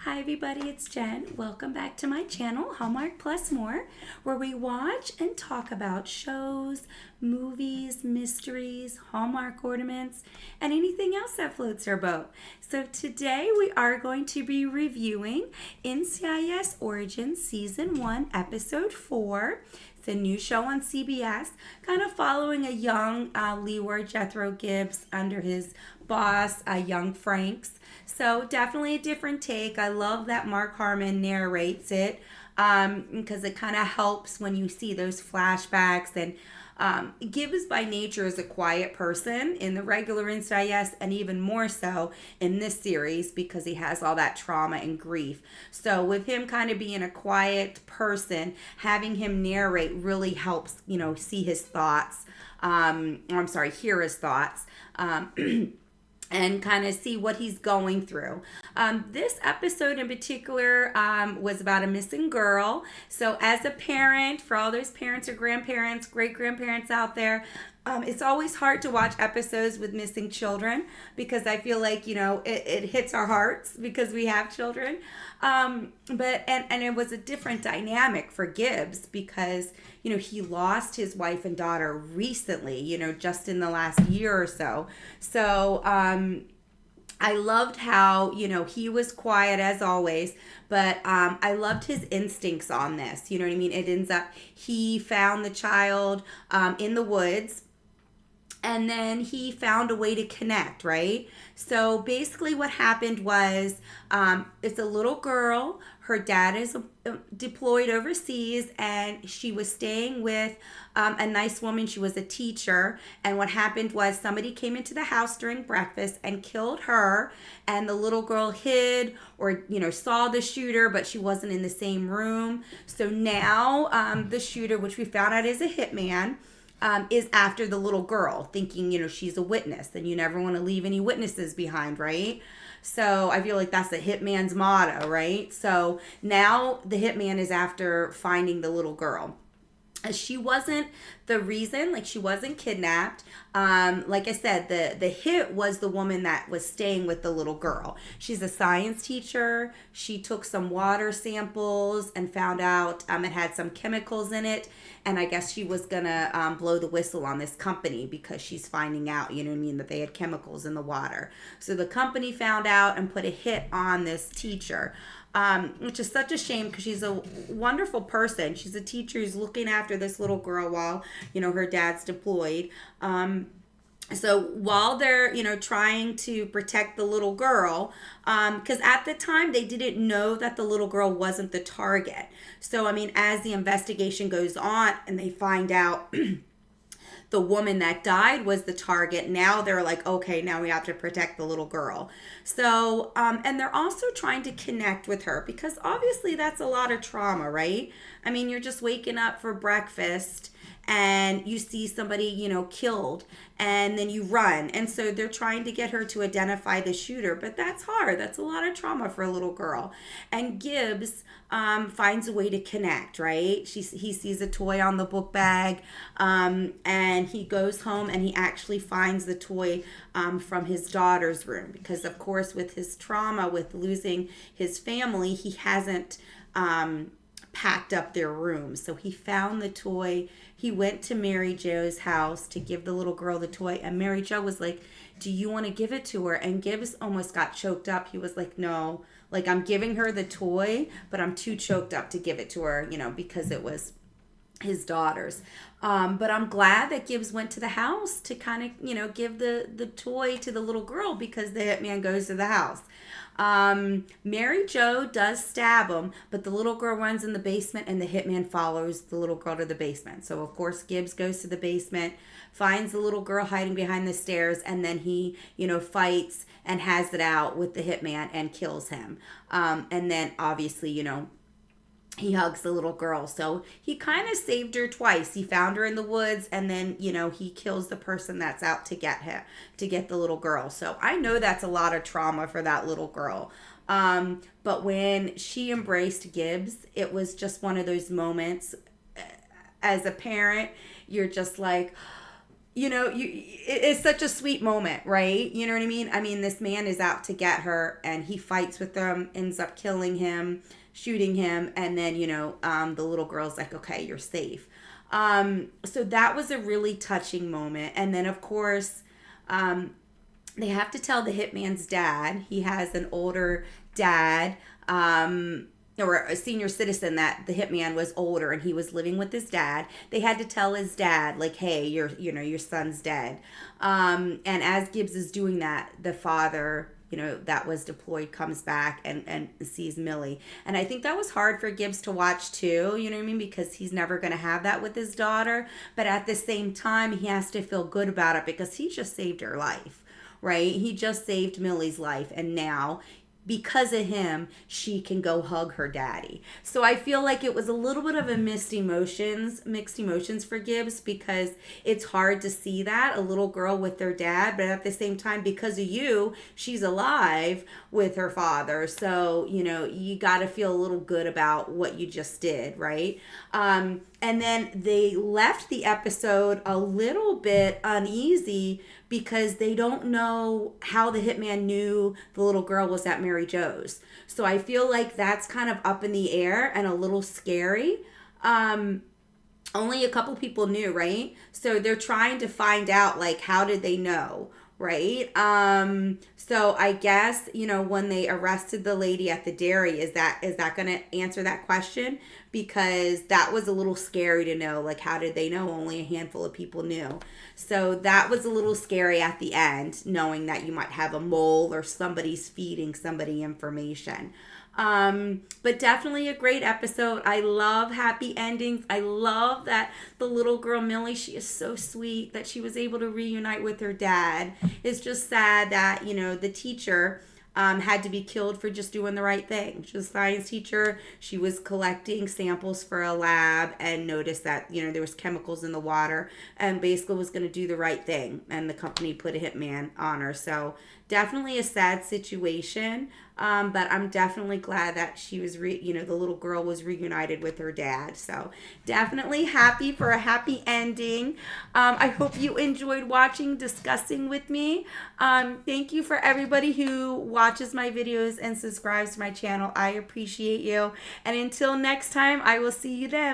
Hi everybody, it's Jen. Welcome back to my channel, Hallmark Plus More, where we watch and talk about shows, movies, mysteries, Hallmark ornaments, and anything else that floats our boat. So today we are going to be reviewing NCIS Origins Season 1, Episode 4. It's a new show on CBS, kind of following a young Leroy Jethro Gibbs under his boss, young Franks. So definitely a different take. I love that Mark Harmon narrates it because it kind of helps when you see those flashbacks. And Gibbs by nature is a quiet person in the regular NCIS, and even more so in this series because he has all that trauma and grief. So with him kind of being a quiet person, having him narrate really helps, see his thoughts. Hear his thoughts. And kind of see what he's going through. This episode in particular was about a missing girl. So as a parent, for all those parents or grandparents, great-grandparents out there, it's always hard to watch episodes with missing children because I feel like, it hits our hearts because we have children. But it was a different dynamic for Gibbs because, he lost his wife and daughter recently, just in the last year or so. So, I loved how, he was quiet as always, but I loved his instincts on this. You know what I mean? It ends up, he found the child in the woods. And then he found a way to connect, right? So basically what happened was it's a little girl. Her dad is deployed overseas, and she was staying with a nice woman. She was a teacher. And what happened was somebody came into the house during breakfast and killed her. And the little girl hid or, saw the shooter, but she wasn't in the same room. So now the shooter, which we found out is a hitman, is after the little girl, thinking, she's a witness, and you never want to leave any witnesses behind, right? So I feel like that's the hitman's motto, right? So now the hitman is after finding the little girl. She wasn't the reason, she wasn't kidnapped. Like I said, the hit was the woman that was staying with the little girl. She's a science teacher. She took some water samples and found out it had some chemicals in it. And I guess she was going to blow the whistle on this company because she's finding out, that they had chemicals in the water. So the company found out and put a hit on this teacher. Which is such a shame because she's a wonderful person. She's a teacher who's looking after this little girl while, her dad's deployed. So while they're, trying to protect the little girl, because at the time they didn't know that the little girl wasn't the target. So, as the investigation goes on and they find out the woman that died was the target, now they're like, okay, now we have to protect the little girl. So, and they're also trying to connect with her because obviously that's a lot of trauma, right? You're just waking up for breakfast and you see somebody, killed, and then you run. And so they're trying to get her to identify the shooter, but that's hard. That's a lot of trauma for a little girl. And Gibbs finds a way to connect, right? He sees a toy on the book bag, and he goes home and he actually finds the toy from his daughter's room because, of course, with his trauma, with losing his family, he hasn't packed up their room. So he found the toy. He went to Mary Jo's house to give the little girl the toy, and Mary Jo was like, do you want to give it to her? And Gibbs almost got choked up. He was like, no, I'm giving her the toy, but I'm too choked up to give it to her, because it was his daughter's. But I'm glad that Gibbs went to the house to kind of, give the toy to the little girl because the hitman goes to the house. Mary Jo does stab him, but the little girl runs in the basement and the hitman follows the little girl to the basement. So of course Gibbs goes to the basement, finds the little girl hiding behind the stairs, and then he, fights and has it out with the hitman and kills him. And then obviously, he hugs the little girl. So he kind of saved her twice. He found her in the woods, and then, he kills the person that's out to get her, to get the little girl. So I know that's a lot of trauma for that little girl. But when she embraced Gibbs, it was just one of those moments. As a parent, you're just like, it's such a sweet moment, right? You know what I mean? I mean, this man is out to get her, and he fights with them, ends up killing him, shooting him, and then the little girl's like, okay, you're safe. So that was a really touching moment. And then of course, they have to tell the hitman's dad. He has an older dad, or a senior citizen, that the hitman was older and he was living with his dad. They had to tell his dad, like, hey, your son's dead. And as Gibbs is doing that, the father, that was deployed, comes back and sees Millie. And I think that was hard for Gibbs to watch too, you know what I mean? Because he's never going to have that with his daughter. But at the same time, he has to feel good about it because he just saved her life. Right? He just saved Millie's life, and now because of him, she can go hug her daddy. So I feel like it was a little bit of a mixed emotions for Gibbs, because it's hard to see that, a little girl with their dad, but at the same time, because of you, she's alive with her father. So, you got to feel a little good about what you just did, right? And then they left the episode a little bit uneasy because they don't know how the hitman knew the little girl was at Mary Jo's. So I feel like that's kind of up in the air and a little scary. Only a couple people knew, right? So they're trying to find out, like, how did they know? Right? So I guess, when they arrested the lady at the dairy, is that going to answer that question? Because that was a little scary to know, like, how did they know? Only a handful of people knew. So that was a little scary at the end, knowing that you might have a mole or somebody's feeding somebody information. But definitely a great episode. I love happy endings. I love that the little girl Millie, she is so sweet that she was able to reunite with her dad. It's just sad that, the teacher had to be killed for just doing the right thing. She was a science teacher. She was collecting samples for a lab and noticed that, there was chemicals in the water, and basically was going to do the right thing. And the company put a hitman on her. So definitely a sad situation. But I'm definitely glad that she was, the little girl was reunited with her dad. So definitely happy for a happy ending. I hope you enjoyed watching, discussing with me. Thank you for everybody who watches my videos and subscribes to my channel. I appreciate you. And until next time, I will see you then.